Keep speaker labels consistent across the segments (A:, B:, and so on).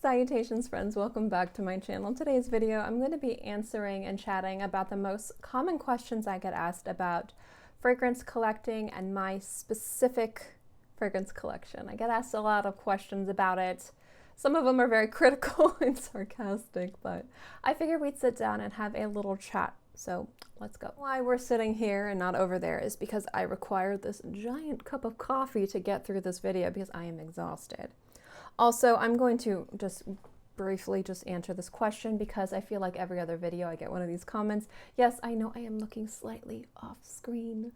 A: Salutations friends, welcome back to my channel. In today's video, I'm going to be answering and chatting about the most common questions I get asked about fragrance collecting and my specific fragrance collection. I get asked a lot of questions about it. Some of them are very critical and sarcastic, but I figured we'd sit down and have a little chat. So let's go. Why we're sitting here and not over there is because I required this giant cup of coffee to get through this video because I am exhausted. Also, I'm going to just briefly answer this question because I feel like every other video I get one of these comments. Yes, I know I am looking slightly off screen.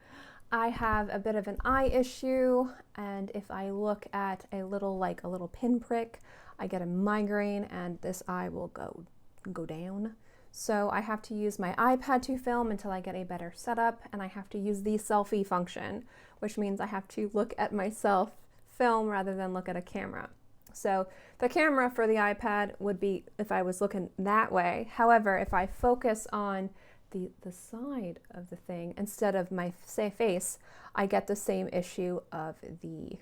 A: I have a bit of an eye issue, and if I look at a little pinprick, I get a migraine and this eye will go down. So I have to use my iPad to film until I get a better setup, and I have to use the selfie function, which means I have to look at myself film rather than look at a camera. So the camera for the iPad would be if I was looking that way. However, if I focus on the side of the thing instead of my face, I get the same issue of the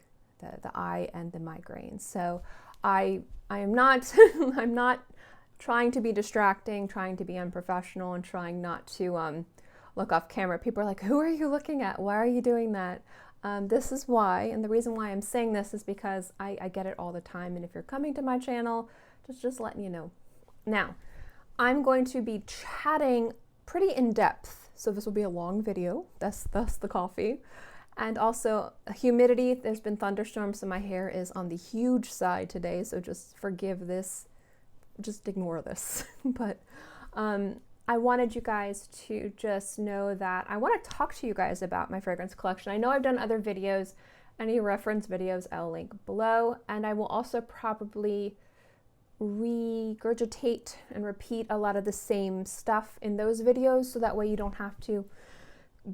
A: eye and the migraine. So I am not I'm not trying to be distracting, trying to be unprofessional, and trying not to look off camera. People are like, who are you looking at? Why are you doing that? This is why, and the reason why I'm saying this is because I get it all the time, and if you're coming to my channel, just letting you know. Now, I'm going to be chatting pretty in depth, so this will be a long video, that's the coffee. And also humidity, there's been thunderstorms, so my hair is on the huge side today, so just forgive this, just ignore this. But I wanted you guys to just know that I want to talk to you guys about my fragrance collection. I know I've done other videos, any reference videos I'll link below, and I will also probably regurgitate and repeat a lot of the same stuff in those videos, so that way you don't have to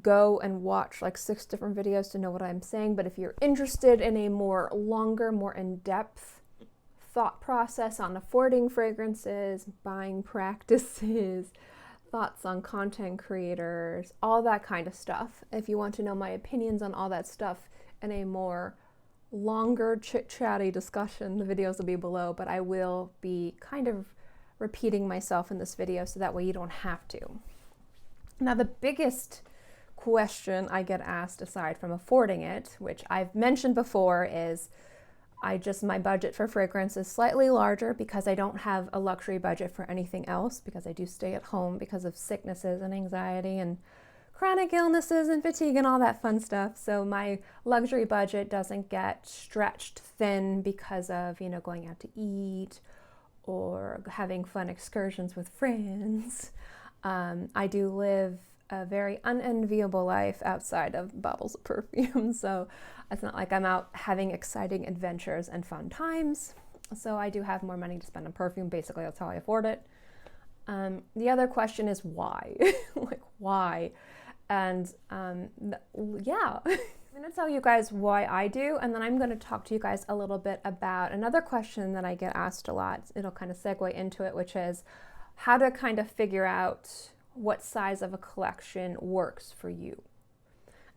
A: go and watch like 6 different videos to know what I'm saying. But if you're interested in a longer, more in-depth thought process on affording fragrances, buying practices, thoughts on content creators, all that kind of stuff. If you want to know my opinions on all that stuff in a more longer chit-chatty discussion, the videos will be below, but I will be kind of repeating myself in this video so that way you don't have to. Now, the biggest question I get asked, aside from affording it, which I've mentioned before, is my budget for fragrance is slightly larger because I don't have a luxury budget for anything else, because I do stay at home because of sicknesses and anxiety and chronic illnesses and fatigue and all that fun stuff. So my luxury budget doesn't get stretched thin because of, going out to eat or having fun excursions with friends. I do live a very unenviable life outside of bottles of perfume, so it's not like I'm out having exciting adventures and fun times. So I do have more money to spend on perfume. Basically, that's how I afford it. The other question is why? Like, why? And yeah, I'm gonna tell you guys why I do, and then I'm gonna talk to you guys a little bit about another question that I get asked a lot. It'll kind of segue into it, which is how to kind of figure out what size of a collection works for you.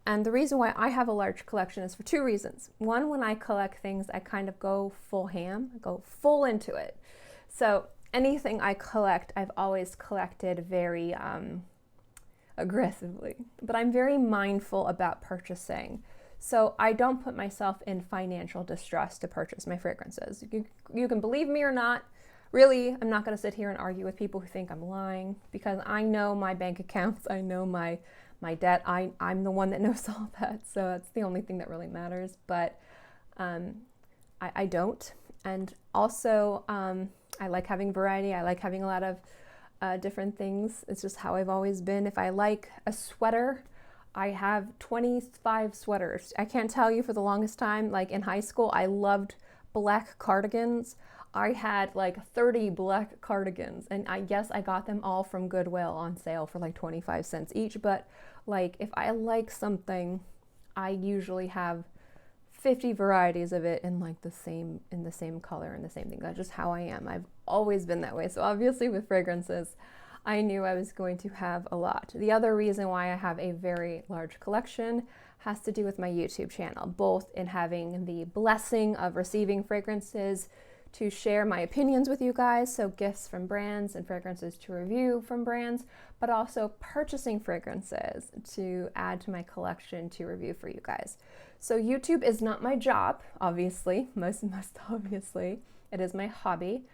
A: And the reason why I have a large collection is for 2 reasons. One, when I collect things, I kind of go full ham, I go full into it. So anything I collect, I've always collected very aggressively, but I'm very mindful about purchasing. So I don't put myself in financial distress to purchase my fragrances. You can believe me or not. Really, I'm not going to sit here and argue with people who think I'm lying, because I know my bank accounts, I know my debt, I'm the one that knows all that, so that's the only thing that really matters. But I don't. And also, I like having variety. I like having a lot of different things. It's just how I've always been. If I like a sweater, I have 25 sweaters. I can't tell you, for the longest time, like in high school, I loved black cardigans. I had like 30 black cardigans, and I guess I got them all from Goodwill on sale for like 25 cents each. But like, if I like something, I usually have 50 varieties of it in like the same color and the same thing. That's just how I am. I've always been that way. So obviously with fragrances, I knew I was going to have a lot. The other reason why I have a very large collection has to do with my YouTube channel, both in having the blessing of receiving fragrances to share my opinions with you guys, so gifts from brands and fragrances to review from brands, but also purchasing fragrances to add to my collection to review for you guys. So YouTube is not my job, obviously, most obviously. It is my hobby,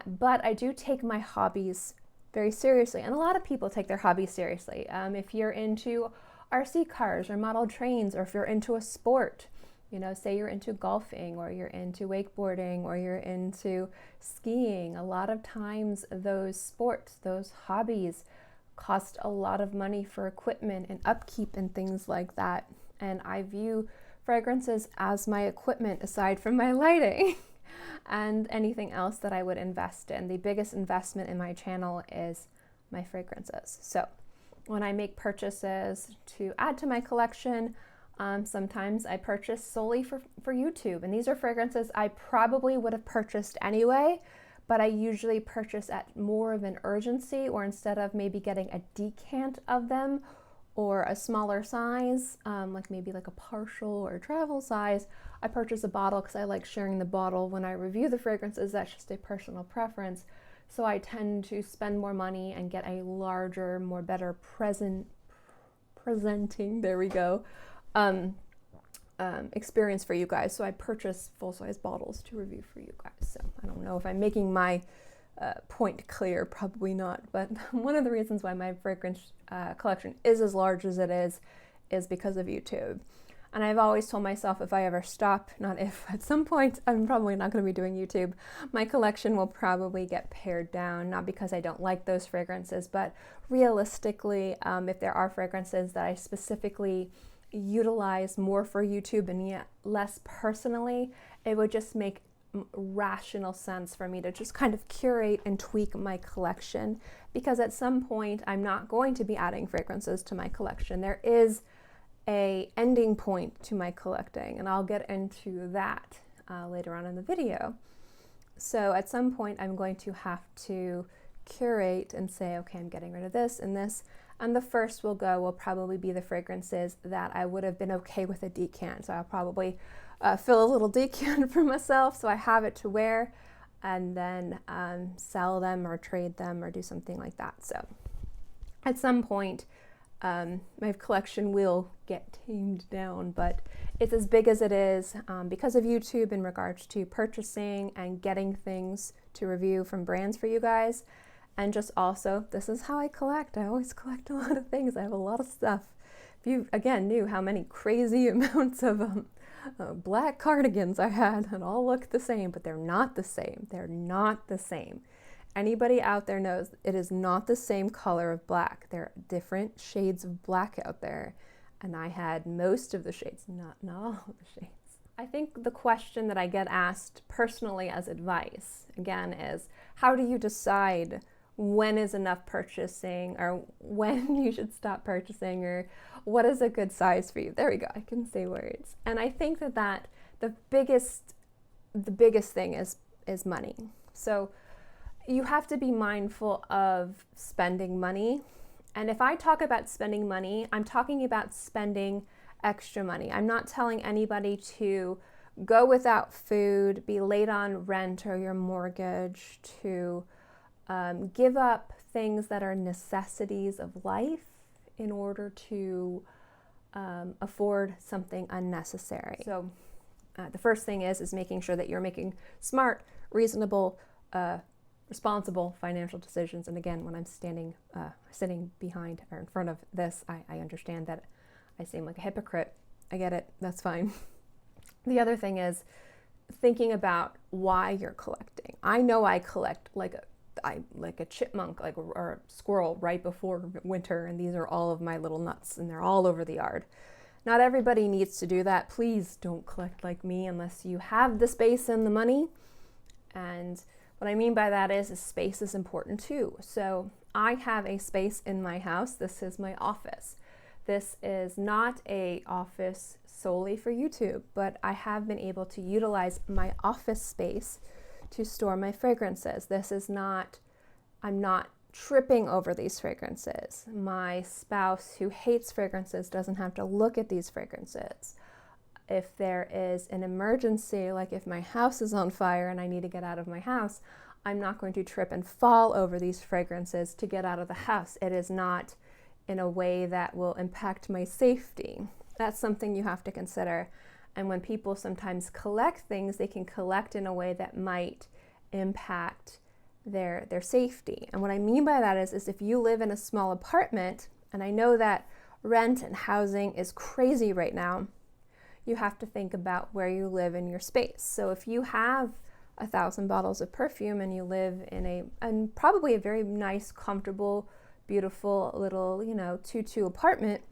A: but I do take my hobbies very seriously, and a lot of people take their hobbies seriously. If you're into RC cars or model trains, or if you're into a sport, you know, say you're into golfing or you're into wakeboarding or you're into skiing, a lot of times those sports, those hobbies cost a lot of money for equipment and upkeep and things like that. And I view fragrances as my equipment aside from my lighting and anything else that I would invest in. The biggest investment in my channel is my fragrances. So when I make purchases to add to my collection, sometimes I purchase solely for YouTube, and these are fragrances I probably would have purchased anyway, but I usually purchase at more of an urgency, or instead of maybe getting a decant of them or a smaller size, like maybe like a partial or travel size, I purchase a bottle because I like sharing the bottle when I review the fragrances. That's just a personal preference. So I tend to spend more money and get a larger, more better presenting, there we go, experience for you guys. So I purchase full-size bottles to review for you guys. So I don't know if I'm making my point clear, probably not, but one of the reasons why my fragrance collection is as large as it is because of YouTube. And I've always told myself, if I ever stop, not if, at some point, I'm probably not going to be doing YouTube, my collection will probably get pared down, not because I don't like those fragrances, but realistically, if there are fragrances that I specifically utilize more for YouTube and yet less personally, it would just make rational sense for me to just kind of curate and tweak my collection, because at some point I'm not going to be adding fragrances to my collection. There is a ending point to my collecting, and I'll get into that later on in the video. So at some point I'm going to have to curate and say, okay, I'm getting rid of this and this, and the first will probably be the fragrances that I would have been okay with a decant. So I'll probably fill a little decant for myself so I have it to wear, and then sell them or trade them or do something like that. So at some point my collection will get tamed down, but it's as big as it is because of YouTube in regards to purchasing and getting things to review from brands for you guys. And just also, this is how I collect. I always collect a lot of things. I have a lot of stuff. If you, again, knew how many crazy amounts of black cardigans I had, and all look the same, but they're not the same. They're not the same. Anybody out there knows it is not the same color of black. There are different shades of black out there, and I had most of the shades, not all of the shades. I think the question that I get asked personally as advice, again, is how do you decide when is enough purchasing, or when you should stop purchasing, or what is a good size for you? There we go, I can say words. And I think that the biggest thing is money. So you have to be mindful of spending money. And if I talk about spending money, I'm talking about spending extra money. I'm not telling anybody to go without food, be late on rent or your mortgage, to give up things that are necessities of life in order to afford something unnecessary. So the first thing is making sure that you're making smart, reasonable, responsible financial decisions. And again, when I'm sitting behind or in front of this, I understand that I seem like a hypocrite. I get it, that's fine. The other thing is thinking about why you're collecting. I know I collect like a chipmunk, or a squirrel right before winter, and these are all of my little nuts, and they're all over the yard. Not everybody needs to do that. Please don't collect like me unless you have the space and the money. And what I mean by that is space is important too. So I have a space in my house. This is my office. This is not an office solely for YouTube, but I have been able to utilize my office space to store my fragrances. I'm not tripping over these fragrances. My spouse who hates fragrances doesn't have to look at these fragrances. If there is an emergency, like if my house is on fire and I need to get out of my house, I'm not going to trip and fall over these fragrances to get out of the house. It is not in a way that will impact my safety. That's something you have to consider. And when people sometimes collect things, they can collect in a way that might impact their safety. And what I mean by that is if you live in a small apartment, and I know that rent and housing is crazy right now, you have to think about where you live in your space. So if you have 1,000 bottles of perfume and you live in probably a very nice, comfortable, beautiful little, 2-2 apartment,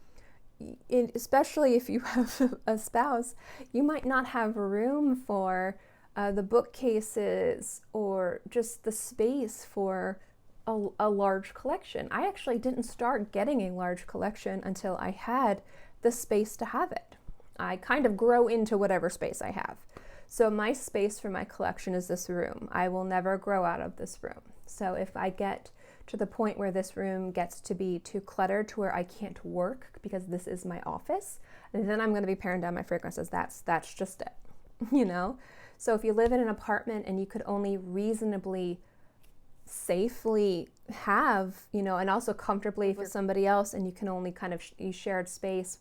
A: especially if you have a spouse, you might not have room for the bookcases or just the space for a large collection. I actually didn't start getting a large collection until I had the space to have it. I kind of grow into whatever space I have. So my space for my collection is this room. I will never grow out of this room. So if I get to the point where this room gets to be too cluttered to where I can't work because this is my office, then I'm going to be paring down my fragrances. That's just it, So if you live in an apartment and you could only reasonably safely have, and also comfortably with somebody else, and you can only you shared space,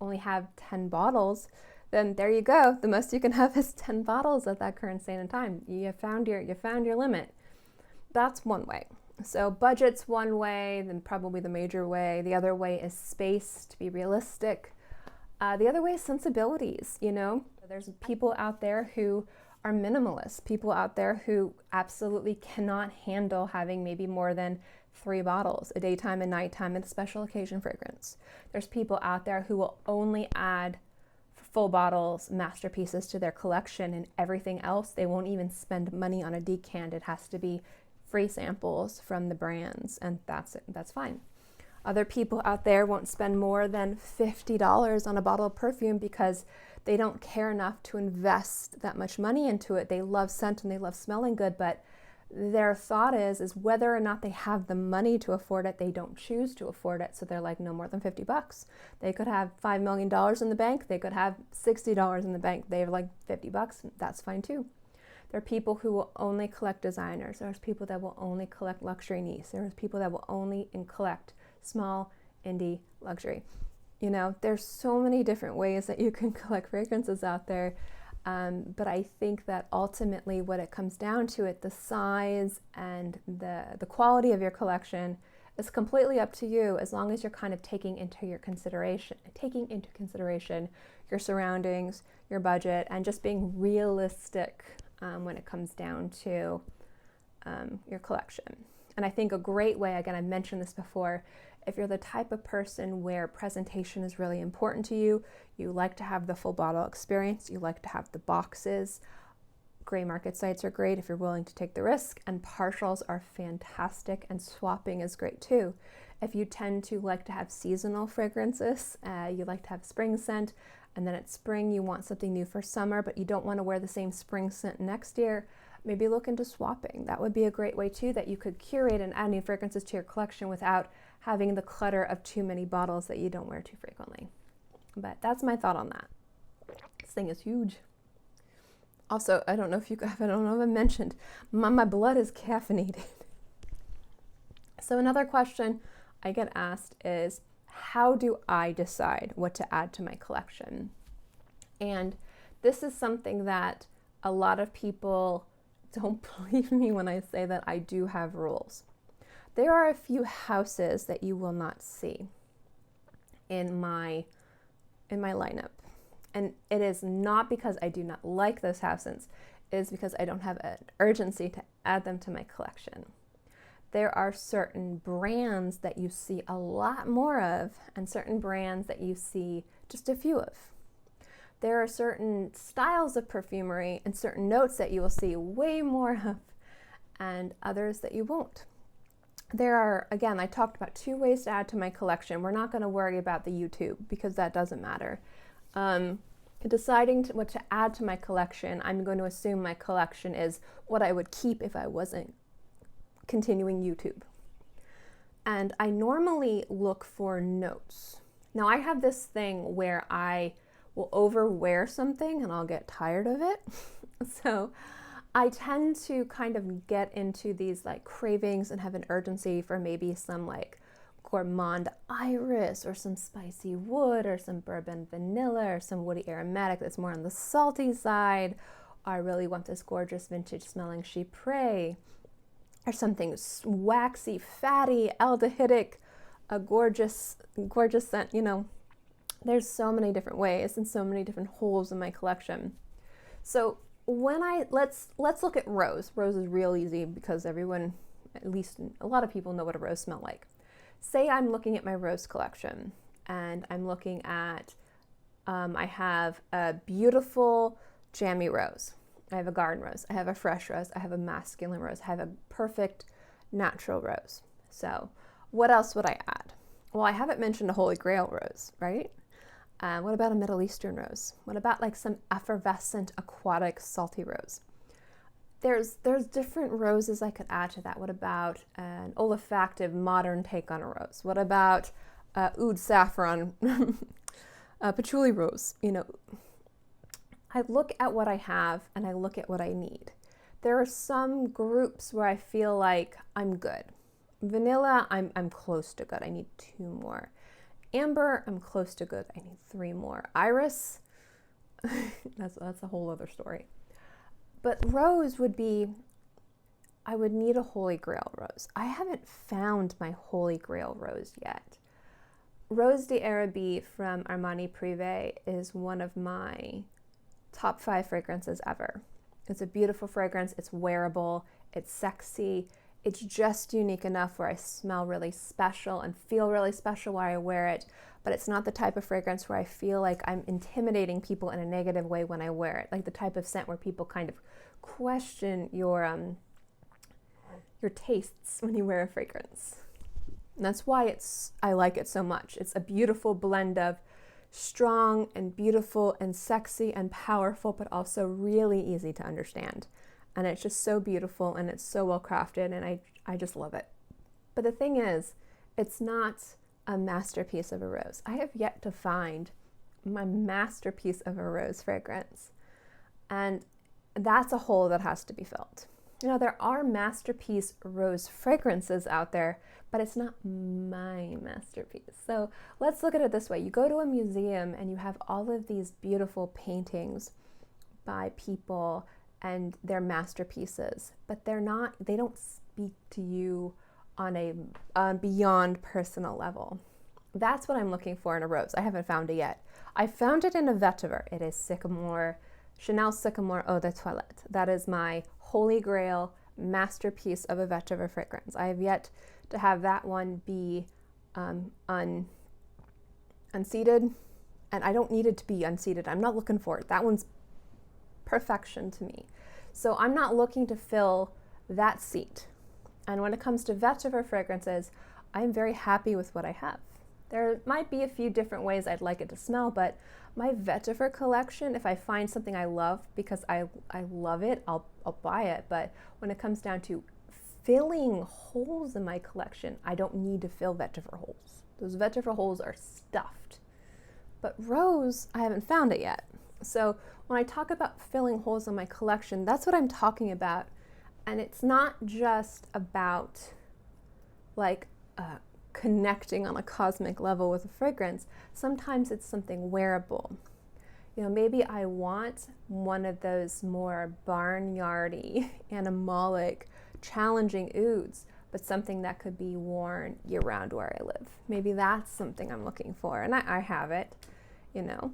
A: only have 10 bottles, then there you go. The most you can have is 10 bottles at that current state in time. You found your limit. That's one way. So budget's one way, then probably the major way. The other way is space, to be realistic. The other way is sensibilities, There's people out there who are minimalists, people out there who absolutely cannot handle having maybe more than 3 bottles, a daytime and nighttime and special occasion fragrance. There's people out there who will only add full bottles, masterpieces to their collection, and everything else, they won't even spend money on a decant. It has to be free samples from the brands, and that's it. That's fine. Other people out there won't spend more than $50 on a bottle of perfume because they don't care enough to invest that much money into it. They love scent and they love smelling good, but their thought is whether or not they have the money to afford it, they don't choose to afford it. So they're like, no more than $50. They could have $5 million in the bank. They could have $60 in the bank. They're like $50. That's fine too. There are people who will only collect designers. There's people that will only collect luxury niche. There's people that will only collect small indie luxury. There's so many different ways that you can collect fragrances out there. But I think that ultimately what it comes down to, the size and the quality of your collection is completely up to you, as long as you're kind of taking into consideration your surroundings, your budget, and just being realistic when it comes down to your collection. And I think a great way, again, I mentioned this before, if you're the type of person where presentation is really important to you, you like to have the full bottle experience, you like to have the boxes, gray market sites are great if you're willing to take the risk, and partials are fantastic, and swapping is great too. If you tend to like to have seasonal fragrances, you like to have spring scent, and then it's spring, you want something new for summer, but you don't want to wear the same spring scent next year, maybe look into swapping. That would be a great way too, that you could curate and add new fragrances to your collection without having the clutter of too many bottles that you don't wear too frequently. But that's my thought on that. This thing is huge. Also, I don't know if I mentioned, my blood is caffeinated. So another question I get asked is, how do I decide what to add to my collection? And this is something that a lot of people don't believe me when I say that I do have rules. There are a few houses that you will not see in my lineup. And it is not because I do not like those houses, it is because I don't have an urgency to add them to my collection. There are certain brands that you see a lot more of, and certain brands that you see just a few of. There are certain styles of perfumery and certain notes that you will see way more of, and others that you won't. There are, again, I talked about 2 ways to add to my collection. We're not going to worry about the YouTube because that doesn't matter. Deciding what to add to my collection, I'm going to assume my collection is what I would keep if I wasn't continuing YouTube. And I normally look for notes. Now I have this thing where I will overwear something and I'll get tired of it. So I tend to kind of get into these like cravings and have an urgency for maybe some like gourmand iris or some spicy wood or some bourbon vanilla or some woody aromatic that's more on the salty side. I really want this gorgeous vintage smelling chypre or something waxy, fatty, aldehydic, a gorgeous scent. You know, there's so many different ways and so many different holes in my collection. So let's look at rose. Rose is real easy because everyone, at least a lot of people, know what a rose smells like. Say I'm looking at my rose collection and I'm looking at, I have a beautiful jammy rose. I have a garden rose. I have a fresh rose. I have a masculine rose. I have a perfect natural rose. So what else would I add? Well, I haven't mentioned a Holy Grail rose, right? What about a Middle Eastern rose? What about like some effervescent, aquatic, salty rose? There's different roses I could add to that. What about an olfactive, modern take on a rose? What about oud saffron, patchouli rose? You know, I look at what I have and I look at what I need. There are some groups where I feel like I'm good. Vanilla, I'm close to good. I need 2 more. Amber, I'm close to good. I need 3 more. Iris, that's a whole other story. But rose would be, I would need a Holy Grail rose. I haven't found my Holy Grail rose yet. Rose d'Arabie from Armani Privé is one of my top 5 fragrances ever. It's a beautiful fragrance. It's wearable. It's sexy. It's just unique enough where I smell really special and feel really special while I wear it, but it's not the type of fragrance where I feel like I'm intimidating people in a negative way when I wear it, like the type of scent where people kind of question your tastes when you wear a fragrance. And that's why I like it so much. It's a beautiful blend of strong and beautiful and sexy and powerful, but also really easy to understand. And it's just so beautiful and it's so well crafted, and I just love it. But the thing is, it's not a masterpiece of a rose. I have yet to find my masterpiece of a rose fragrance. And that's a hole that has to be filled. You know, there are masterpiece rose fragrances out there, but it's not my masterpiece. So let's look at it this way. You go to a museum and you have all of these beautiful paintings by people and they're masterpieces, but they don't speak to you on a beyond personal level. That's what I'm looking for in a rose. I haven't found it yet. I found it in a vetiver. It is Chanel Sycamore Eau de Toilette. That is my Holy Grail masterpiece of a vetiver fragrance. I have yet to have that one be unseated, and I don't need it to be unseated. I'm not looking for it. That one's perfection to me. So I'm not looking to fill that seat. And when it comes to vetiver fragrances, I'm very happy with what I have. There might be a few different ways I'd like it to smell, but my vetiver collection, if I find something I love because I love it, I'll buy it. But when it comes down to filling holes in my collection, I don't need to fill vetiver holes. Those vetiver holes are stuffed. But rose, I haven't found it yet. So when I talk about filling holes in my collection, that's what I'm talking about. And it's not just about like connecting on a cosmic level with a fragrance. Sometimes it's something wearable. You know, maybe I want one of those more barnyardy, animalic, challenging ouds, but something that could be worn year-round where I live. Maybe that's something I'm looking for, and I have it, you know.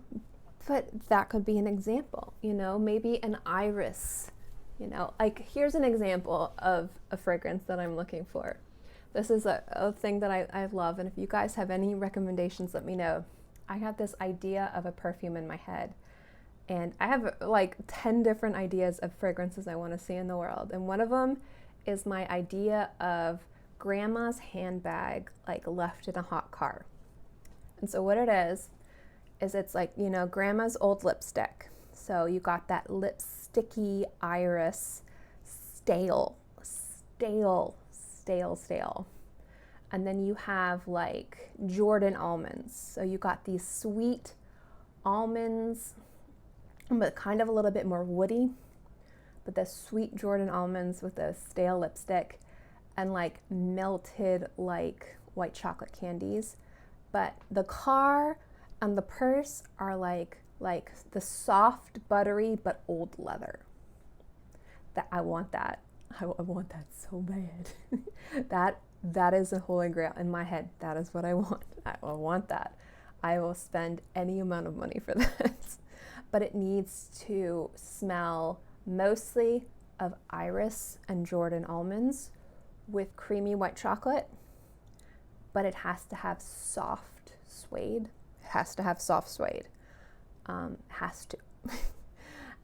A: But that could be an example, you know, maybe an iris, you know. Like, here's an example of a fragrance that I'm looking for. This is a thing that I love, and if you guys have any recommendations, let me know. I have this idea of a perfume in my head, and I have like 10 different ideas of fragrances I want to see in the world, and one of them is my idea of grandma's handbag, like left in a hot car. And so what it is it's like, you know, grandma's old lipstick. So you got that lipsticky iris, stale. And then you have like Jordan almonds. So you got these sweet almonds, but kind of a little bit more woody. But the sweet Jordan almonds with the stale lipstick and like melted like white chocolate candies. But the car and the purse are like the soft, buttery, but old leather. I want that. I want that so bad. That is a holy grail in my head. That is what I want. I want that. I will spend any amount of money for that. But it needs to smell mostly of iris and Jordan almonds with creamy white chocolate, but it has to have soft suede. It has to have soft suede. Has to.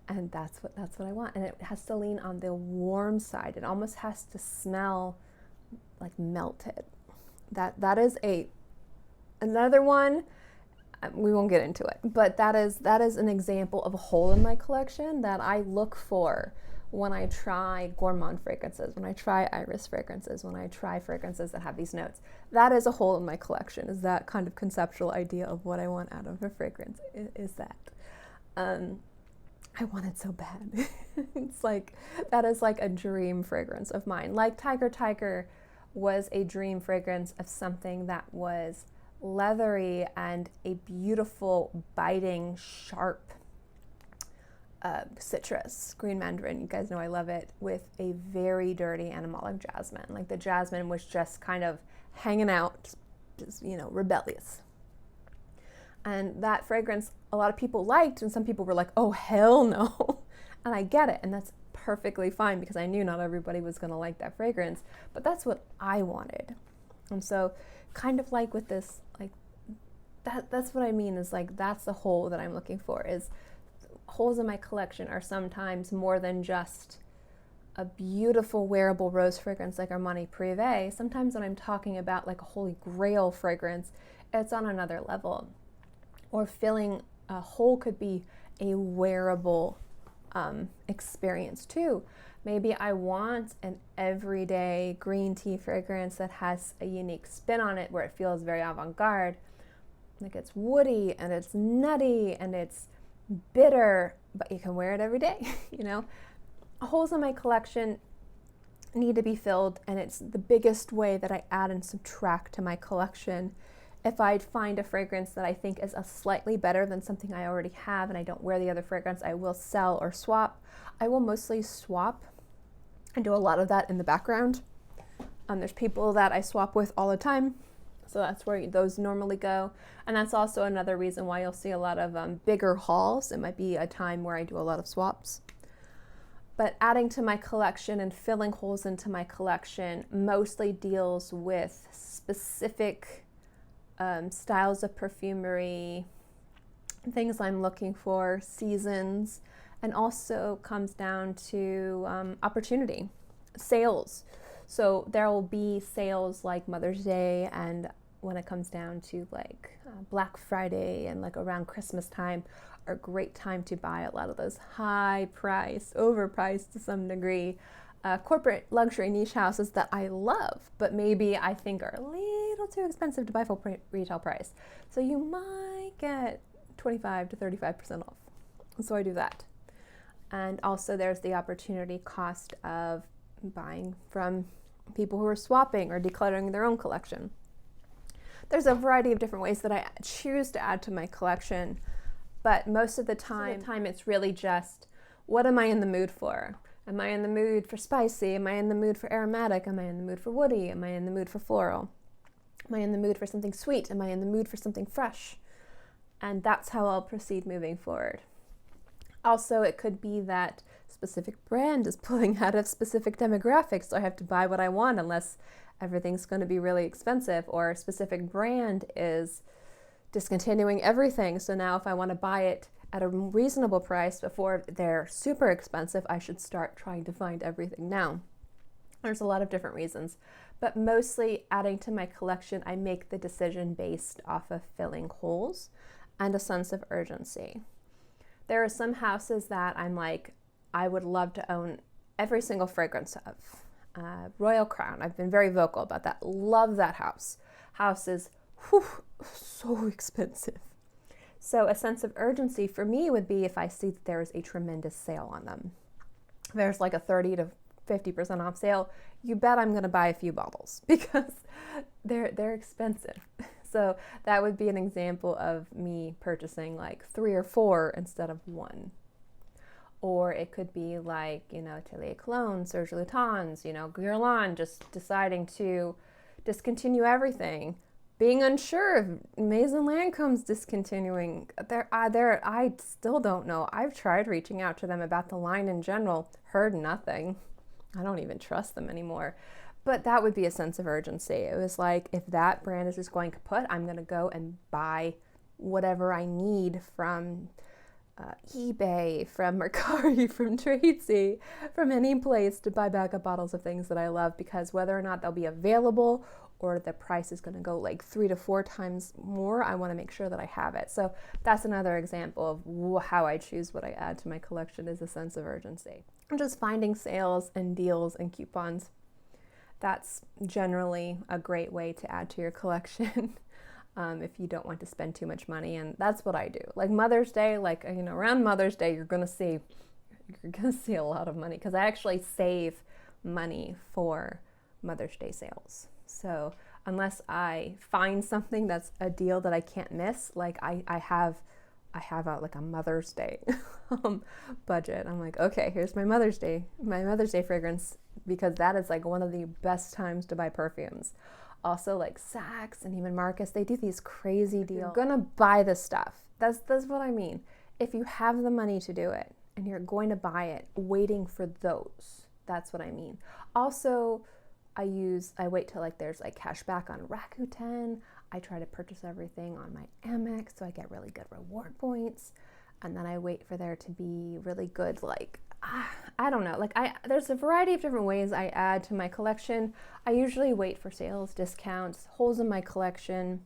A: And that's what I want. And it has to lean on the warm side. It almost has to smell like melted. That is another one. We won't get into it, but that is an example of a hole in my collection that I look for when I try gourmand fragrances, when I try iris fragrances, when I try fragrances that have these notes. That is a hole in my collection, is that kind of conceptual idea of what I want out of a fragrance, is that. I want it so bad. It's like, that is like a dream fragrance of mine. Like Tiger Tiger was a dream fragrance of something that was leathery and a beautiful, biting, sharp citrus, green mandarin. You guys know I love it, with a very dirty animalic jasmine. Like the jasmine was just kind of hanging out, just, rebellious. And that fragrance a lot of people liked, and some people were like, oh, hell no. And I get it, and that's perfectly fine because I knew not everybody was going to like that fragrance, but that's what I wanted. And so kind of like with this, like that's what I mean, is like that's the hole that I'm looking for. Is holes in my collection are sometimes more than just a beautiful wearable rose fragrance like Armani Privé. Sometimes when I'm talking about like a holy grail fragrance, it's on another level. Or filling a hole could be a wearable experience too. Maybe I want an everyday green tea fragrance that has a unique spin on it, where it feels very avant-garde. Like it's woody and it's nutty and it's bitter, but you can wear it every day. Holes in my collection need to be filled, and it's the biggest way that I add and subtract to my collection. If I find a fragrance that I think is slightly better than something I already have and I don't wear the other fragrance, I will sell or swap. I will mostly swap. I do a lot of that in the background. There's people that I swap with all the time, so that's where those normally go. And that's also another reason why you'll see a lot of bigger hauls. It might be a time where I do a lot of swaps. But adding to my collection and filling holes into my collection mostly deals with specific styles of perfumery, things I'm looking for, seasons, and also comes down to opportunity, sales. So there will be sales like Mother's Day, and when it comes down to like Black Friday and like around Christmas time, are a great time to buy a lot of those high priced, overpriced to some degree, corporate luxury niche houses that I love, but maybe I think are a little too expensive to buy full retail price. So you might get 25 to 35% off. So I do that. And also there's the opportunity cost of buying from people who are swapping or decluttering their own collection. There's a variety of different ways that I choose to add to my collection, but most of the time it's really just, what am I in the mood for? Am I in the mood for spicy? Am I in the mood for aromatic? Am I in the mood for woody? Am I in the mood for floral? Am I in the mood for something sweet? Am I in the mood for something fresh? And that's how I'll proceed moving forward. Also, it could be that specific brand is pulling out of specific demographics, so I have to buy what I want unless everything's going to be really expensive, or a specific brand is discontinuing everything. So now if I want to buy it at a reasonable price before they're super expensive, I should start trying to find everything now. There's a lot of different reasons, but mostly adding to my collection, I make the decision based off of filling holes and a sense of urgency. There are some houses that I'm like, I would love to own every single fragrance of. Royal Crown, I've been very vocal about that. Love that house. House is so expensive. So a sense of urgency for me would be if I see that there is a tremendous sale on them. There's like a 30 to 50% off sale, you bet I'm gonna buy a few bottles because they're expensive. So that would be an example of me purchasing like 3 or 4 instead of 1. Or it could be like, you know, Atelier Cologne, Salutations, you know, Guerlain just deciding to discontinue everything, being unsure if Maison Lancome's discontinuing. I still don't know. I've tried reaching out to them about the line in general, heard nothing. I don't even trust them anymore. But that would be a sense of urgency. It was like, if that brand is just going kaput, I'm going to go and buy whatever I need from eBay, from Mercari, from Tracy, from any place to buy backup bottles of things that I love, because whether or not they'll be available or the price is going to go like 3 to 4 times more, I want to make sure that I have it. So that's another example of how I choose what I add to my collection, is a sense of urgency. I'm just finding sales and deals and coupons. That's generally a great way to add to your collection. If you don't want to spend too much money, and that's what I do. Like Mother's Day, like, you know, around Mother's Day, you're gonna see a lot of money, because I actually save money for Mother's Day sales. So unless I find something that's a deal that I can't miss, like I have like a Mother's Day budget. I'm like, okay, here's my Mother's Day fragrance, because that is like one of the best times to buy perfumes. Also, like Saks and even Marcus, they do these crazy deals. You're gonna buy this stuff. That's what I mean. If you have the money to do it and you're going to buy it, waiting for those. That's what I mean. Also, I wait till like there's like cash back on Rakuten. I try to purchase everything on my Amex so I get really good reward points. And then I wait for there to be really good, like, I don't know, like there's a variety of different ways I add to my collection. I usually wait for sales, discounts, holes in my collection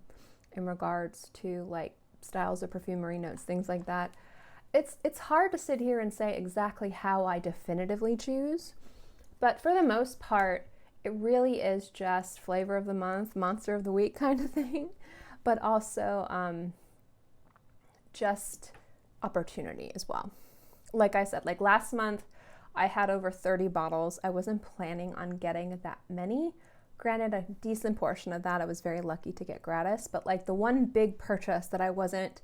A: in regards to like styles of perfumery, notes, things like that. It's hard to sit here and say exactly how I definitively choose, but for the most part, it really is just flavor of the month, monster of the week kind of thing, but also just opportunity as well. Like I said, like last month, I had over 30 bottles. I wasn't planning on getting that many. Granted, a decent portion of that I was very lucky to get gratis, but like the one big purchase that I wasn't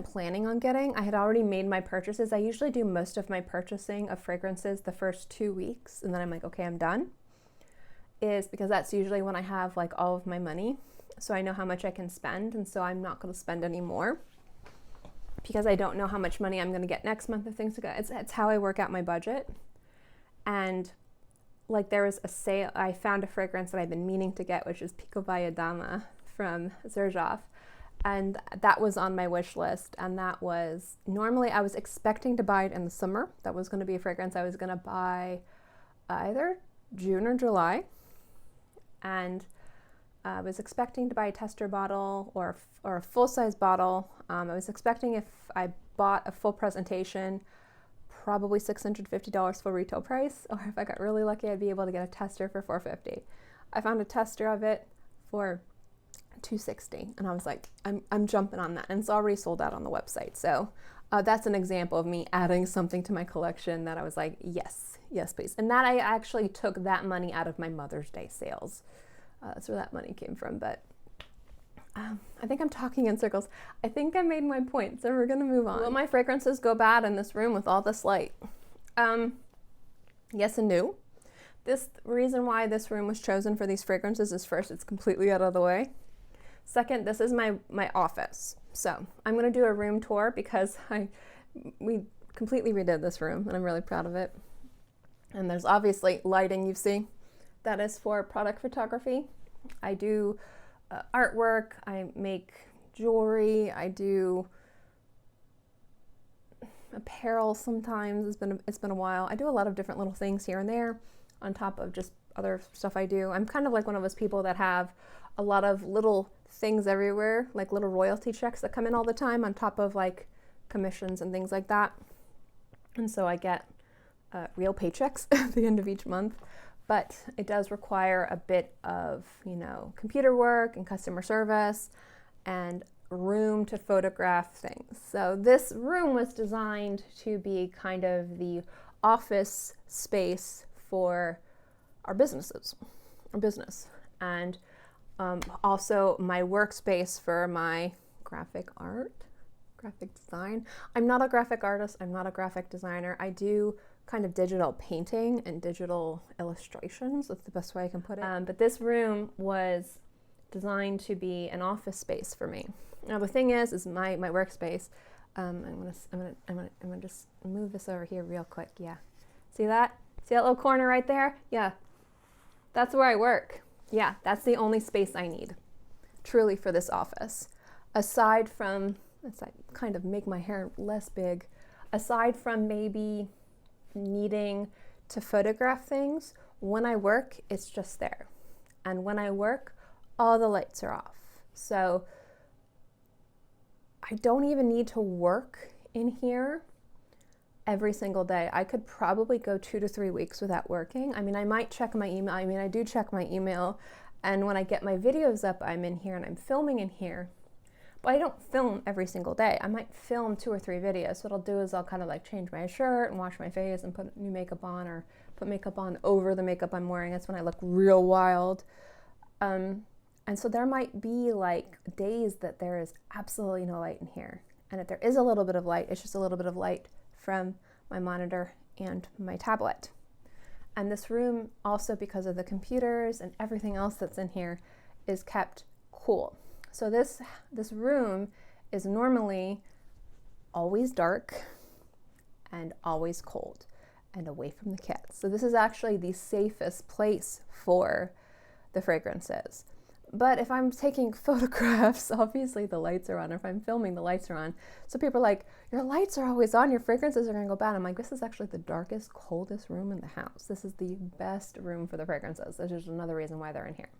A: planning on getting, I had already made my purchases. I usually do most of my purchasing of fragrances the first 2 weeks, and then I'm like, okay, I'm done, is because that's usually when I have like all of my money. So I know how much I can spend, and so I'm not going to spend any more, because I don't know how much money I'm going to get next month if things go. It's how I work out my budget. And like there was a sale, I found a fragrance that I've been meaning to get, which is Pico Valle Dama from Xerjoff. And that was on my wish list. And that was, normally I was expecting to buy it in the summer. That was going to be a fragrance I was going to buy either June or July. And I was expecting to buy a tester bottle or a full-size bottle. I was expecting, if I bought a full presentation, probably $650 full retail price, or if I got really lucky, I'd be able to get a tester for $450. I found a tester of it for $260, and I was like, I'm jumping on that, and it's already sold out on the website. So that's an example of me adding something to my collection that I was like, yes, please. And that I actually took that money out of my Mother's Day sales. That's where that money came from, but I think I'm talking in circles. I think I made my point, so we're gonna move on. Will my fragrances go bad in this room with all this light? Yes and no. This reason why this room was chosen for these fragrances is, first, it's completely out of the way. Second, this is my office. So I'm gonna do a room tour because we completely redid this room and I'm really proud of it. And there's obviously lighting, you see. That is for product photography. I do artwork, I make jewelry, I do apparel sometimes. It's been a while. I do a lot of different little things here and there on top of just other stuff I do. I'm kind of like one of those people that have a lot of little things everywhere, like little royalty checks that come in all the time on top of like commissions and things like that. And so I get real paychecks at the end of each month. But it does require a bit of, computer work and customer service. And room to photograph things. So this room was designed to be kind of the office space for our business, and also my workspace for my graphic design. I'm not a graphic artist, I'm not a graphic designer. I do kind of digital painting and digital illustrations. That's the best way I can put it. But this room was designed to be an office space for me. Now the thing is my workspace. I'm gonna just move this over here real quick. Yeah, see that? See that little corner right there? Yeah, that's where I work. Yeah, that's the only space I need, truly, for this office. Aside from, let's kind of make my hair less big. Aside from maybe needing to photograph things, when I work, it's just there. And when I work, all the lights are off. So I don't even need to work in here every single day. I could probably go 2 to 3 weeks without working. I mean, I might check my email. I mean, I do check my email. And when I get my videos up, I'm in here and I'm filming in here. But I don't film every single day. I might film 2 or 3 videos. So what I'll do is I'll kind of like change my shirt and wash my face and put new makeup on, or put makeup on over the makeup I'm wearing. That's when I look real wild. And so there might be like days that there is absolutely no light in here. And if there is a little bit of light, it's just a little bit of light from my monitor and my tablet. And this room, also because of the computers and everything else that's in here, is kept cool. So this room is normally always dark and always cold and away from the cats. So this is actually the safest place for the fragrances. But if I'm taking photographs, obviously the lights are on. Or if I'm filming, the lights are on. So people are like, your lights are always on, your fragrances are gonna go bad. I'm like, this is actually the darkest, coldest room in the house. This is the best room for the fragrances. This is another reason why they're in here.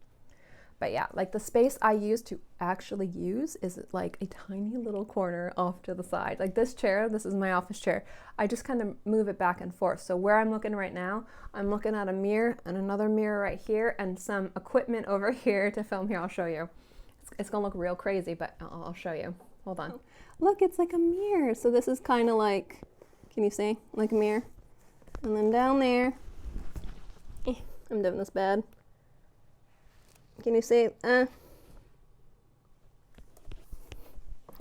A: But yeah, like the space I use to actually use is like a tiny little corner off to the side. Like this chair, this is my office chair. I just kind of move it back and forth. So where I'm looking right now, I'm looking at a mirror and another mirror right here and some equipment over here to film here. I'll show you. It's gonna look real crazy, but I'll show you. Hold on. Look, it's like a mirror. So this is kind of like, can you see? Like a mirror. And then down there, I'm doing this bad. Can you see?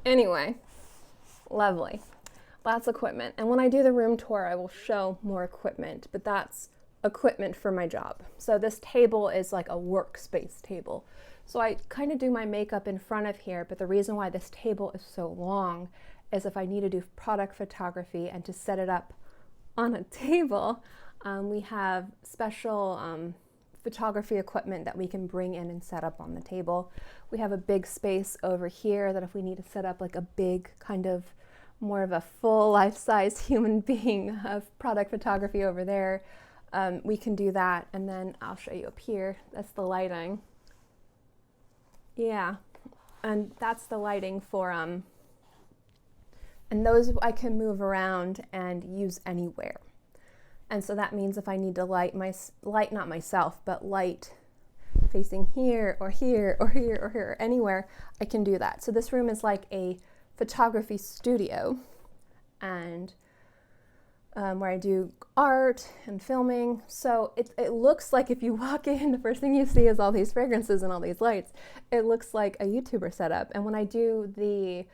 A: Anyway, lovely. That's equipment. And when I do the room tour, I will show more equipment, but that's equipment for my job. So this table is like a workspace table. So I kind of do my makeup in front of here, but the reason why this table is so long is if I need to do product photography and to set it up on a table, we have special photography equipment that we can bring in and set up on the table. We have a big space over here that if we need to set up like a big kind of more of a full life-size human being of product photography over there, we can do that. And then I'll show you up here. That's the lighting. Yeah, and that's the lighting for, and those I can move around and use anywhere. And so that means if I need to light not myself, but light facing here or here or here or here, or anywhere, I can do that. So this room is like a photography studio, and where I do art and filming. So it looks like if you walk in, the first thing you see is all these fragrances and all these lights. It looks like a YouTuber setup. And when I do the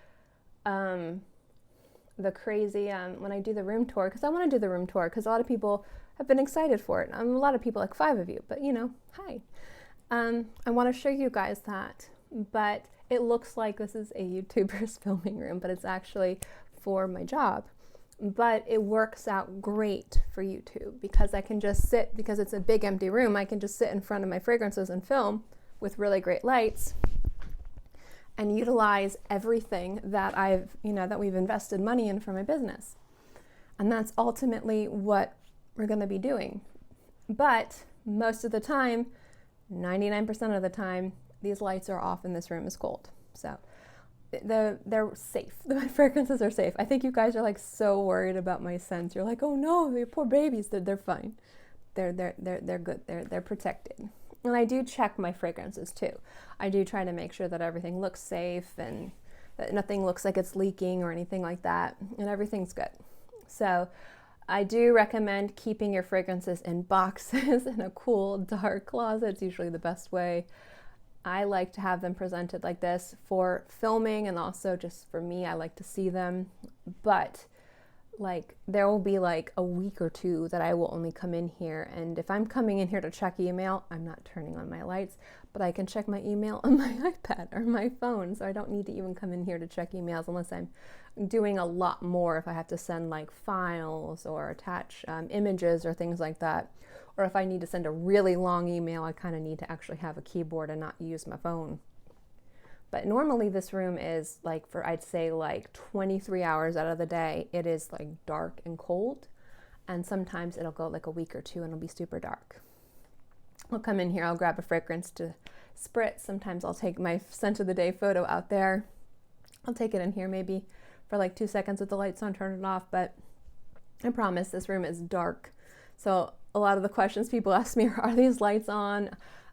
A: crazy, when I do the room tour, because I want to do the room tour, because a lot of people have been excited for it. A lot of people, like 5 of you, but you know, hi. I want to show you guys that, but it looks like this is a YouTuber's filming room, but it's actually for my job. But it works out great for YouTube because I can just sit, because it's a big empty room, I can just sit in front of my fragrances and film with really great lights and utilize everything that that we've invested money in for my business. And that's ultimately what we're going to be doing. But most of the time, 99% of the time, these lights are off and this room is cold. So they're safe. The fragrances are safe. I think you guys are like so worried about my scents. You're like, oh no, the poor babies. They're fine. They're good. They're protected. And I do check my fragrances too. I do try to make sure that everything looks safe and that nothing looks like it's leaking or anything like that, and everything's good. So I do recommend keeping your fragrances in boxes in a cool, dark closet. It's usually the best way. I like to have them presented like this for filming, and also just for me, I like to see them. But like there will be like a week or two that I will only come in here, and if I'm coming in here to check email, I'm not turning on my lights, but I can check my email on my iPad or my phone, so I don't need to even come in here to check emails unless I'm doing a lot more, if I have to send like files or attach images or things like that, or if I need to send a really long email, I kind of need to actually have a keyboard and not use my phone. But normally this room is like, for I'd say like 23 hours out of the day, it is like dark and cold. And sometimes it'll go like a week or two and it'll be super dark. I'll come in here, I'll grab a fragrance to spritz. Sometimes I'll take my scent of the day photo out there. I'll take it in here maybe for like 2 seconds with the lights on, turn it off. But I promise this room is dark. So a lot of the questions people ask me are these lights on?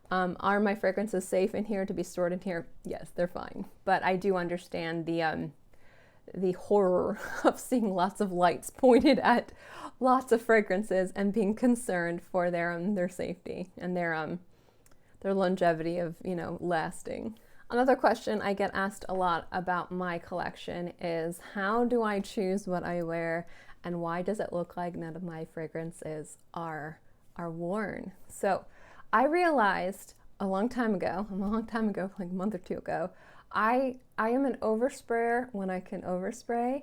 A: Are my fragrances safe in here to be stored in here? Yes, they're fine. But I do understand the horror of seeing lots of lights pointed at lots of fragrances and being concerned for their safety and their longevity of, you know, lasting. Another question I get asked a lot about my collection is, how do I choose what I wear, and why does it look like none of my fragrances are worn? So I realized a long time ago, like a month or two ago, I am an oversprayer when I can overspray,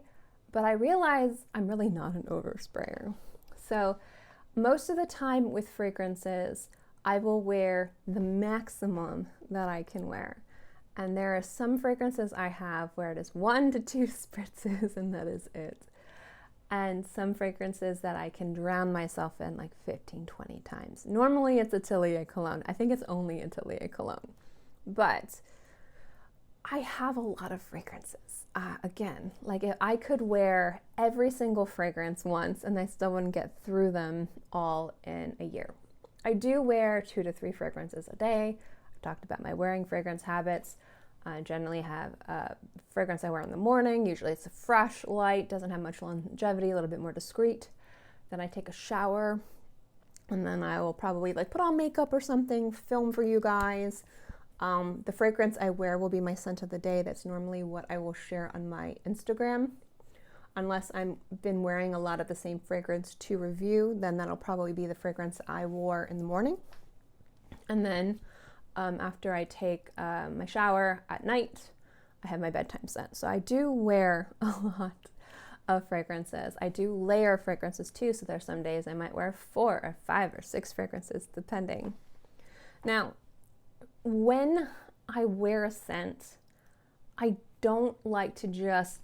A: but I realize I'm really not an oversprayer. So most of the time with fragrances, I will wear the maximum that I can wear. And there are some fragrances I have where it is 1 to 2 spritzes and that is it. And some fragrances that I can drown myself in like 15, 20 times. Normally it's Atelier cologne. I think it's only Atelier cologne. But I have a lot of fragrances. Again, like if I could wear every single fragrance once and I still wouldn't get through them all in a year. I do wear 2 to 3 fragrances a day. I've talked about my wearing fragrance habits. I generally have a fragrance I wear in the morning. Usually it's a fresh, light, doesn't have much longevity, a little bit more discreet. Then I take a shower, and then I will probably like put on makeup or something, film for you guys. The fragrance I wear will be my scent of the day. That's normally what I will share on my Instagram. Unless I've been wearing a lot of the same fragrance to review, then that'll probably be the fragrance I wore in the morning. And then after I take my shower at night, I have my bedtime scent. So I do wear a lot of fragrances. I do layer fragrances too, so there's some days I might wear 4 or 5 or 6 fragrances depending. Now, when I wear a scent, I don't like to just,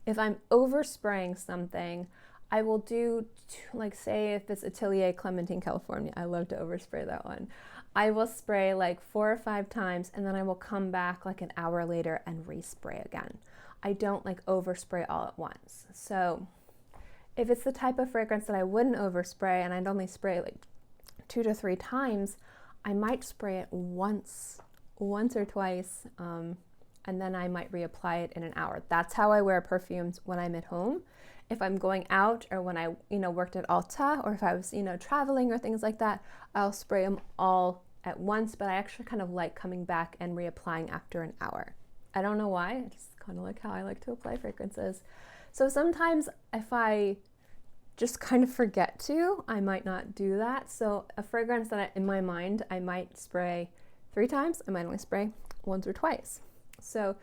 A: if I'm overspraying something, I will do, like say if it's Atelier Clementine California, I love to overspray that one. I will spray like 4 or 5 times, and then I will come back like an hour later and respray again. I don't like overspray all at once. So if it's the type of fragrance that I wouldn't overspray and I'd only spray like 2 to 3 times, I might spray it once or twice, and then I might reapply it in an hour. That's how I wear perfumes when I'm at home. If I'm going out, or when I, worked at Ulta, or if I was, traveling or things like that, I'll spray them all at once, but I actually kind of like coming back and reapplying after an hour. I don't know why, I just kind of like how I like to apply fragrances. So sometimes if I just kind of forget to, I might not do that. So a fragrance that in my mind, I might spray 3 times, I might only spray once or twice. So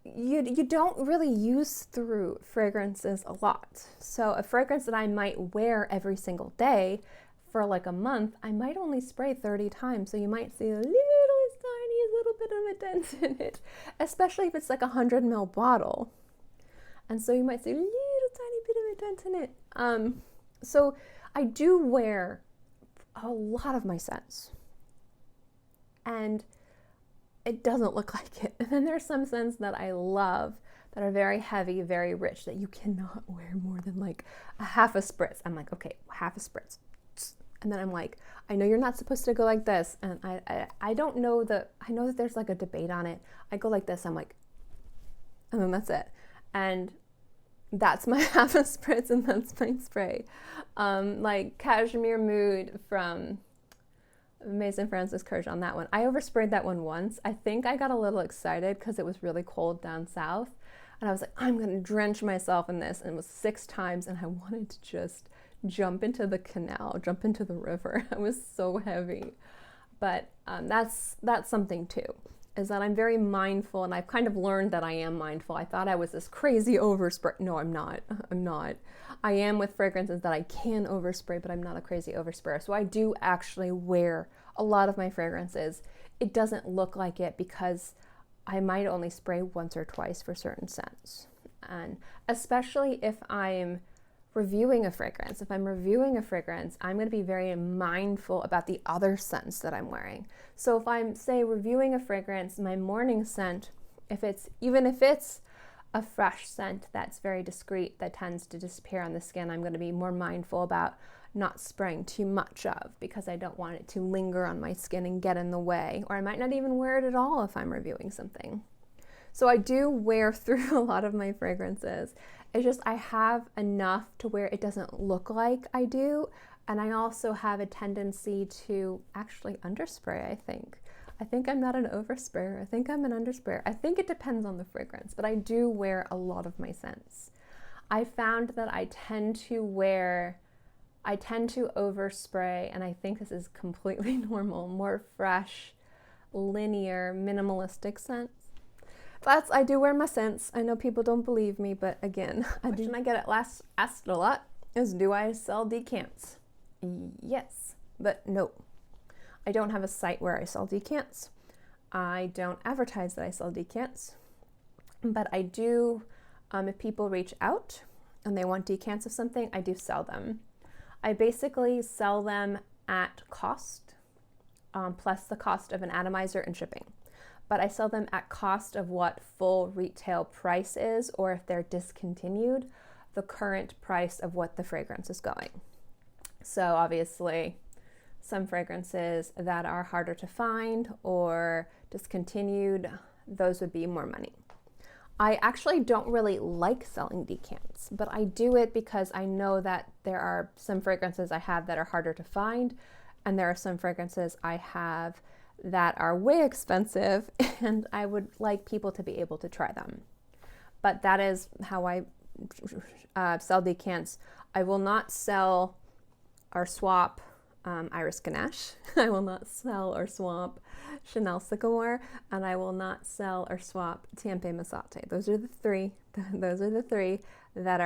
A: you don't really use through fragrances a lot. So a fragrance that I might wear every single day for like a month, I might only spray 30 times. So you might see a little bit of a dent in it, especially if it's like a 100 ml bottle. And so you might see a little tiny bit of a dent in it. So I do wear a lot of my scents, and it doesn't look like it. And then there's some scents that I love that are very heavy, very rich, that you cannot wear more than like a half a spritz. I'm like, okay, half a spritz. And then I'm like, I know you're not supposed to go like this. And I don't know I know that there's like a debate on it. I go like this, I'm like, and then that's it. And that's my half a spritz, and that's my spray. Like Cashmere Mood from Maison Francis Kurkdjian, that one. I oversprayed that one once. I think I got a little excited because it was really cold down south. And I was like, I'm going to drench myself in this. And it was 6 times. And I wanted to just jump into the canal, jump into the river. It was so heavy. But that's something too, is that I'm very mindful. And I've kind of learned that I am mindful. I thought I was this crazy overspray. No, I'm not. I'm not. I am with fragrances that I can overspray, but I'm not a crazy oversprayer. So I do actually wear a lot of my fragrances. It doesn't look like it because I might only spray once or twice for certain scents. And especially if I'm reviewing a fragrance. If I'm reviewing a fragrance, I'm going to be very mindful about the other scents that I'm wearing. So if I'm, say, reviewing a fragrance, my morning scent, even if it's a fresh scent that's very discreet, that tends to disappear on the skin, I'm going to be more mindful about not spraying too much of, because I don't want it to linger on my skin and get in the way, or I might not even wear it at all if I'm reviewing something. So I do wear through a lot of my fragrances. It's just I have enough to where it doesn't look like I do, and I also have a tendency to actually underspray, I think. I think I'm not an oversprayer. I think I'm an undersprayer. I think it depends on the fragrance, but I do wear a lot of my scents. I found that I tend to overspray, and I think this is completely normal, more fresh, linear, minimalistic scents. I do wear my scents. I know people don't believe me, but again, I get asked a lot is, do I sell decants? Yes, but no. I don't have a site where I sell decants. I don't advertise that I sell decants, but I do, if people reach out and they want decants of something, I do sell them. I basically sell them at cost, plus the cost of an atomizer and shipping. But I sell them at cost of what full retail price is, or if they're discontinued, the current price of what the fragrance is going. So obviously, some fragrances that are harder to find or discontinued, those would be more money. I actually don't really like selling decants, but I do it because I know that there are some fragrances I have that are harder to find, and there are some fragrances I have that are way expensive, and I would like people to be able to try them. But that is how I sell decants. I will not sell or swap Iris Ganache. I will not sell or swap Chanel Sycamore, and I will not sell or swap Tempeh Masate. Those are the three. Those are the three that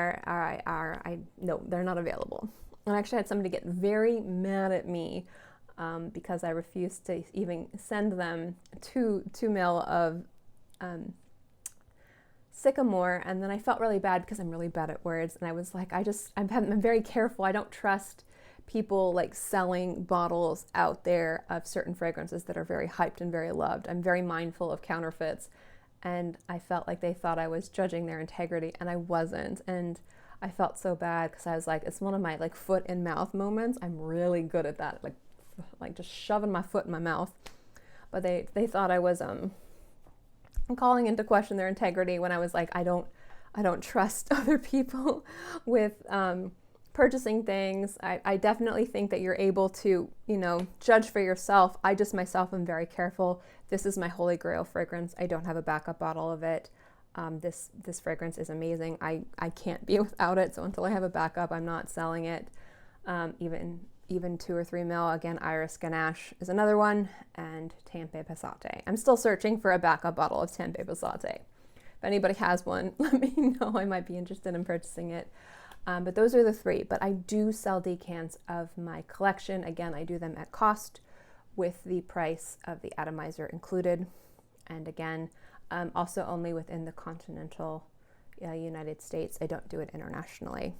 A: no, they're not available. And I actually had somebody get very mad at me because I refused to even send them 2 mil of Sycamore, and then I felt really bad because I'm really bad at words, and I was like, I'm very careful. I don't trust people like selling bottles out there of certain fragrances that are very hyped and very loved. I'm very mindful of counterfeits, and I felt like they thought I was judging their integrity, and I wasn't. And I felt so bad because I was like, it's one of my like foot in mouth moments. I'm really good at that, like just shoving my foot in my mouth. But they thought I was calling into question their integrity, when I was like, I don't trust other people with purchasing things. I definitely think that you're able to, judge for yourself. I just myself am very careful. This is my holy grail fragrance. I don't have a backup bottle of it. This fragrance is amazing. I can't be without it. So until I have a backup, I'm not selling it. Even 2 or 3 mil. Again, Iris Ganache is another one, and Tempeh Masate. I'm still searching for a backup bottle of Tempeh Masate. If anybody has one, let me know. I might be interested in purchasing it. But those are the 3. But I do sell decants of my collection. Again, I do them at cost with the price of the atomizer included. And again, also only within the continental United States. I don't do it internationally.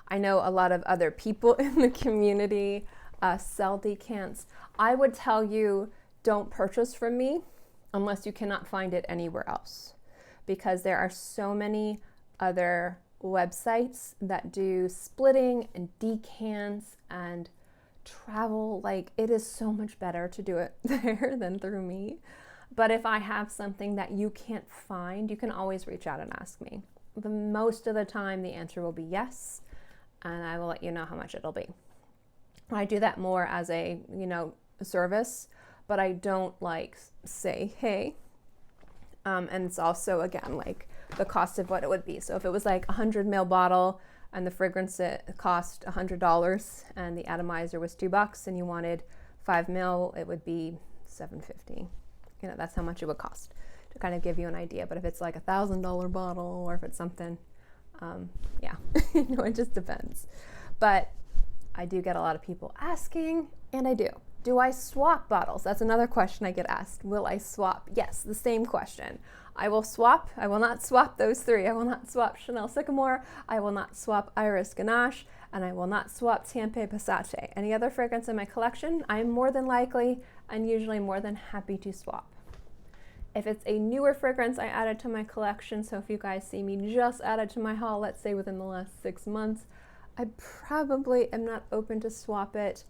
A: I know a lot of other people in the community sell decants. I would tell you, don't purchase from me unless you cannot find it anywhere else, because there are so many other websites that do splitting and decants and travel. Like, it is so much better to do it there than through me. But if I have something that you can't find, you can always reach out and ask me. Most of the time, the answer will be yes, and I will let you know how much it'll be. I do that more as a, service, but I don't like say, hey. And it's also, again, like the cost of what it would be. So if it was like a 100 ml bottle and the fragrance it cost $100 and the atomizer was $2 and you wanted 5 ml, it would be $7.50. That's how much it would cost, to kind of give you an idea. But if it's like $1,000 bottle, or if it's something, yeah, it just depends. But I do get a lot of people asking, and I do. Do I swap bottles? That's another question I get asked. Will I swap? Yes, the same question. I will swap. I will not swap those three. I will not swap Chanel Sycamore. I will not swap Iris Ganache. And I will not swap Tempeh Passate. Any other fragrance in my collection, I'm more than likely and usually more than happy to swap. If it's a newer fragrance I added to my collection, so if you guys see me just added to my haul, let's say within the last 6 months, I probably am not open to swap it.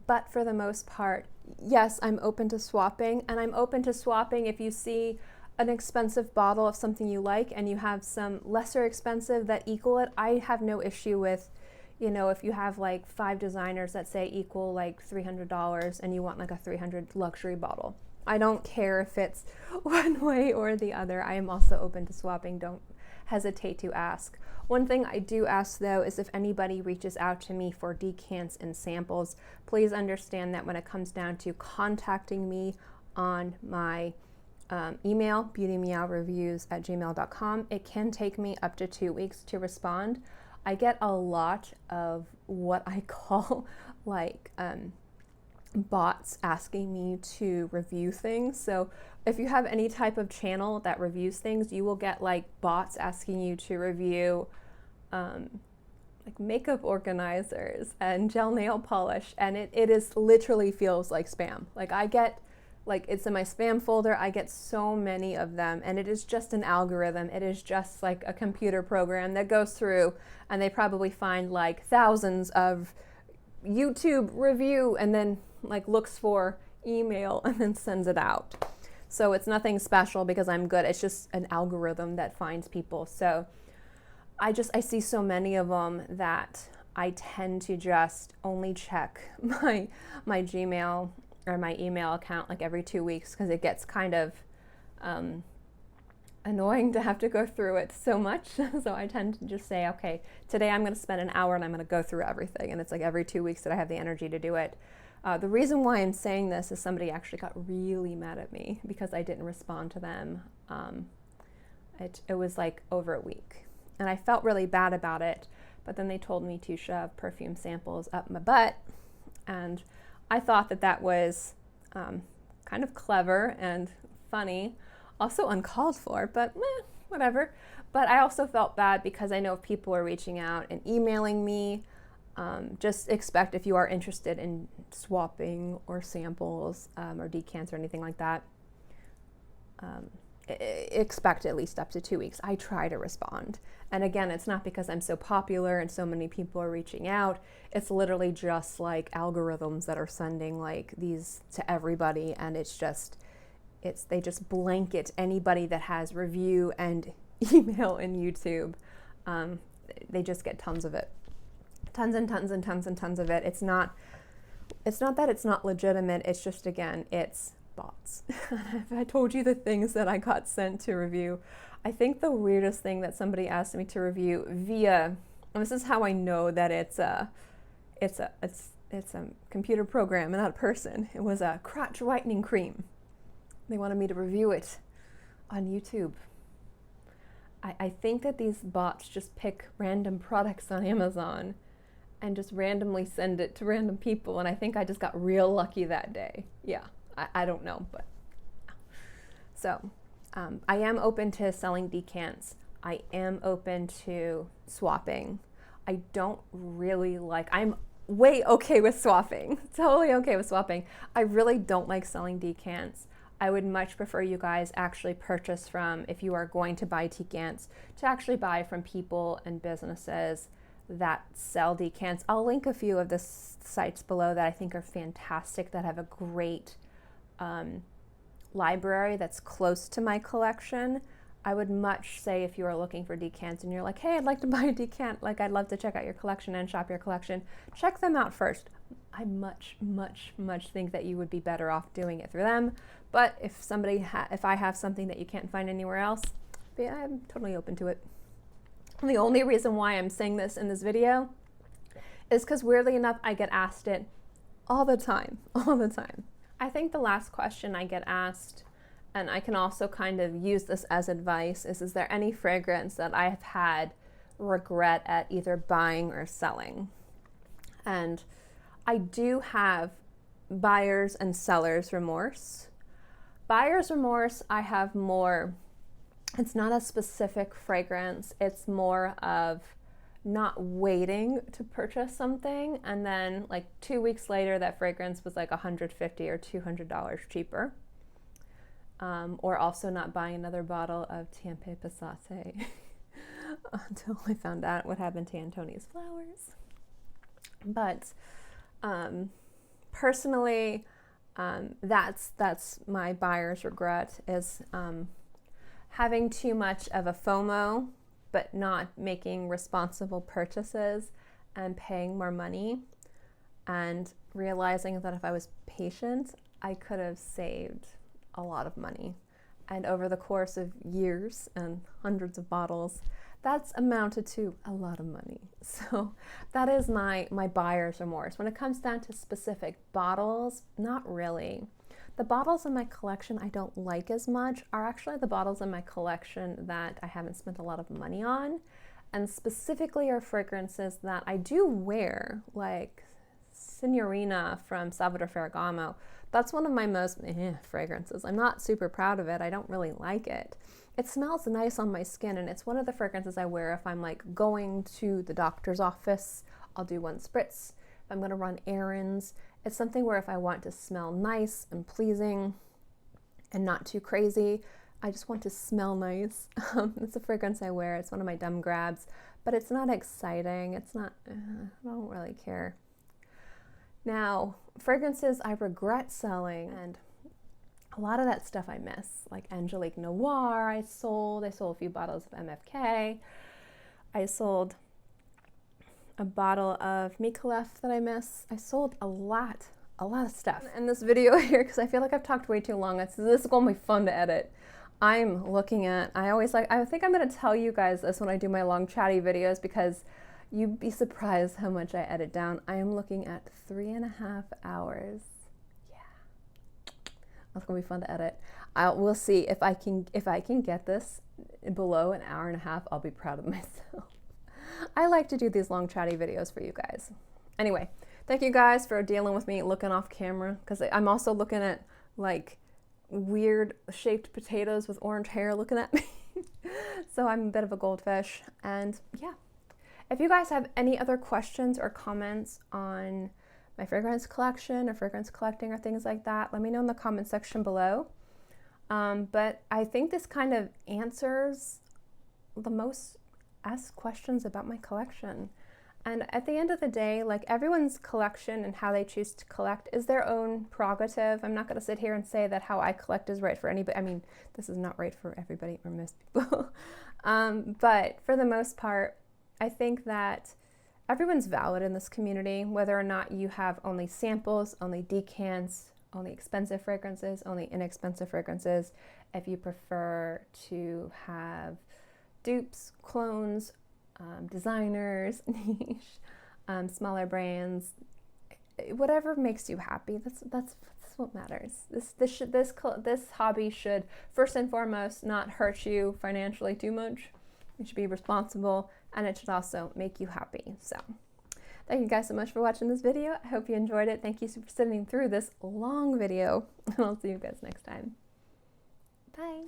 A: But for the most part, yes, I'm open to swapping. And I'm open to swapping if you see an expensive bottle of something you like and you have some lesser expensive that equal it. I have no issue with, if you have like 5 designers that say equal like $300 and you want like a $300 luxury bottle. I don't care if it's one way or the other. I am also open to swapping. Don't hesitate to ask. One thing I do ask though is if anybody reaches out to me for decants and samples, please understand that when it comes down to contacting me on my email, BeautyMeowReviews@gmail.com, it can take me up to 2 weeks to respond. I get a lot of what I call like bots asking me to review things. So if you have any type of channel that reviews things, you will get like bots asking you to review like makeup organizers and gel nail polish, and it is literally feels like spam. Like I get, like it's in my spam folder, I get so many of them, and it is just an algorithm. It is just like a computer program that goes through and they probably find like thousands of YouTube review and then like looks for email and then sends it out. So it's nothing special because I'm good. It's just an algorithm that finds people. So I see so many of them that I tend to just only check my Gmail or my email account like every 2 weeks, because it gets kind of annoying to have to go through it so much. So I tend to just say, okay, today I'm going to spend an hour and I'm going to go through everything. And it's like every 2 weeks that I have the energy to do it. The reason why I'm saying this is somebody actually got really mad at me because I didn't respond to them. It was like over a week. And I felt really bad about it. But then they told me to shove perfume samples up my butt. And I thought that was kind of clever and funny. Also uncalled for, but whatever. But I also felt bad because I know if people are reaching out and emailing me, just expect, if you are interested in swapping or samples or decants or anything like that, expect at least up to 2 weeks. I try to respond. And again, it's not because I'm so popular and so many people are reaching out. It's literally just like algorithms that are sending like these to everybody, and they just blanket anybody that has review and email and YouTube. They just get tons of it. Tons and tons and tons and tons of it. It's not that it's not legitimate. It's just, again, it's bots. If I told you the things that I got sent to review, I think the weirdest thing that somebody asked me to review via, and this is how I know that it's a computer program and not a person. It was a crotch whitening cream. They wanted me to review it on YouTube. I think that these bots just pick random products on Amazon and just randomly send it to random people, and I think I just got real lucky that day. Yeah, I don't know, but so I am open to selling decants. I am open to swapping. I don't really like, I'm way okay with swapping, totally okay with swapping. I really don't like selling decants. I would much prefer you guys actually purchase from, if you are going to buy decants, to actually buy from people and businesses that sell decants. I'll link a few of the sites below that I think are fantastic, that have a great library that's close to my collection, I would much say if you are looking for decants and you're like, hey, I'd like to buy a decant, like I'd love to check out your collection and shop your collection, check them out first. I much think that you would be better off doing it through them. But if if I have something that you can't find anywhere else, yeah, I'm totally open to it. And the only reason why I'm saying this in this video is because weirdly enough, I get asked it all the time. I think the last question I get asked, and I can also kind of use this as advice, is there any fragrance that I have had regret at either buying or selling? And I do have buyer's and seller's remorse. Buyer's remorse, I have more, it's not a specific fragrance, it's more of not waiting to purchase something and then like 2 weeks later that fragrance was like $150 or $200 cheaper. Or also not buying another bottle of Tempeh Passate until I found out what happened to Antonia's flowers. But personally, that's my buyer's regret, is having too much of a FOMO, but not making responsible purchases and paying more money, and realizing that if I was patient, I could have saved a lot of money. And over the course of years and hundreds of bottles, that's amounted to a lot of money. So that is my buyer's remorse. When it comes down to specific bottles, not really. The bottles in my collection I don't like as much are actually the bottles in my collection that I haven't spent a lot of money on, and specifically are fragrances that I do wear, like Signorina from Salvatore Ferragamo. That's one of my most fragrances. I'm not super proud of it. I don't really like it. It smells nice on my skin, and it's one of the fragrances I wear if I'm like going to the doctor's office. I'll do one spritz. If I'm going to run errands, it's something where if I want to smell nice and pleasing and not too crazy, I just want to smell nice. It's a fragrance I wear. It's one of my dumb grabs, but it's not exciting. It's not, I don't really care. Now, fragrances I regret selling, and a lot of that stuff I miss, like Angelique Noir I sold a few bottles of MFK. I sold a bottle of Micallef that I miss. I sold a lot of stuff in this video here because I feel like I've talked way too long. This is going to be fun to edit. I think I'm going to tell you guys this when I do my long chatty videos, because you'd be surprised how much I edit down. I am looking at 3.5 hours. Yeah, that's gonna be fun to edit. We'll see if I can get this below an hour and a half. I'll be proud of myself. I like to do these long chatty videos for you guys. Anyway, thank you guys for dealing with me looking off camera, because I'm also looking at like weird shaped potatoes with orange hair looking at me. So I'm a bit of a goldfish. And yeah, if you guys have any other questions or comments on my fragrance collection or fragrance collecting or things like that, let me know in the comment section below. But I think this kind of answers the most asked questions about my collection. And at the end of the day, like, everyone's collection and how they choose to collect is their own prerogative. I'm not going to sit here and say that how I collect is right for anybody. I mean, this is not right for everybody or most people. But for the most part, I think that everyone's valid in this community, whether or not you have only samples, only decants, only expensive fragrances, only inexpensive fragrances. If you prefer to have dupes, clones, designers, niche, smaller brands, whatever makes you happy. That's what matters. This hobby should first and foremost not hurt you financially too much. It should be responsible, and it should also make you happy. So thank you guys so much for watching this video. I hope you enjoyed it. Thank you for sitting through this long video, and I'll see you guys next time. Bye.